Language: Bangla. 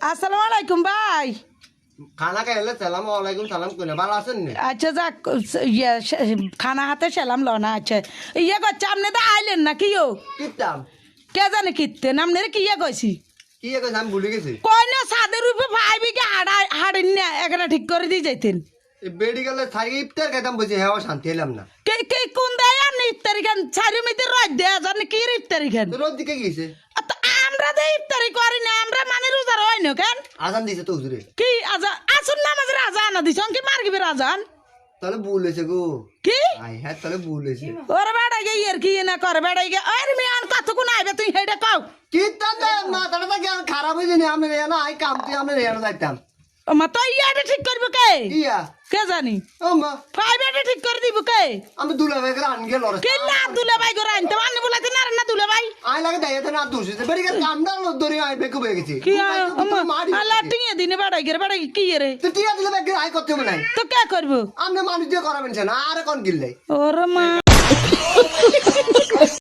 আসসালামু আলাইকুম ভাই। খানা খাইলে সালাম আলাইকুম সালাম কইনা ভালো আছেন নি? আচ্ছা যাক খানা হাতে সেলাম লনা। আচ্ছা ইয়ে করছে আপনি তো আইলেন না কি ও কিতাম কে জানে কিতেন আপনার কি ইয়ে কইছি কি কইছ আমি ভুলে গেছি। কই না সাদের রূপে ভাই বিকে হাড়েন না এখানে ঠিক করে দিয়ে যাইতেন। এই বেডি গেলে থাকি ইফতার খাইতাম বসে হেওয়া শান্তি এলাম না। কে কে কোন দেয় আপনি ইফতারি খান চারি মিতে রোজ দেয়া জানি কি ইফতারি খান। তো রোদ দিকে গেছে তো আমরা তো ইফতারি করি না আমরা মানে রোজার হয় না কেন আজান দিছে তো হুজুরে। কি আজা আসুন নামাজের আজান দিছ কি মারগিবের আজান তাহলে ভুল হয়েছে গো। কি আই হ্যাঁ তাহলে ভুল হয়েছে। ওরে বেড়াই গে ইয়ার কি না করে বেড়াই গে ওরে মিয়ান কতক্ষণ আইবে তুই হেডে কও। কিতাম দে মাথাটা তো জ্ঞান খারাপ হয়েছে নি আমি রেনা আই কাম তুই আমি রেনা যাইতাম। ও মা তো ইয়াটা ঠিক করবে কে ইয়া কে জানি ও মা ফাইবারটা ঠিক করে দিব কে আমি দুলা ভাই করে আন গেল কে না দুলে ভাই করে আনতে আনি বলাতে না না দুলে ভাই আই লাগে দাইতে না দোষ হয়েছে বেডি গেলে কামডা ধরে আই বেকু হয়ে গেছে। কি আল্লাহ টিয়ে দিনে বেড়াই কি রে তো টিয়া দিলে বেকে আই করতে হবে নাই তো কে করব আপনি মানুষ দিয়ে করাবেন না আর কোন গিল্লাই ওরে মা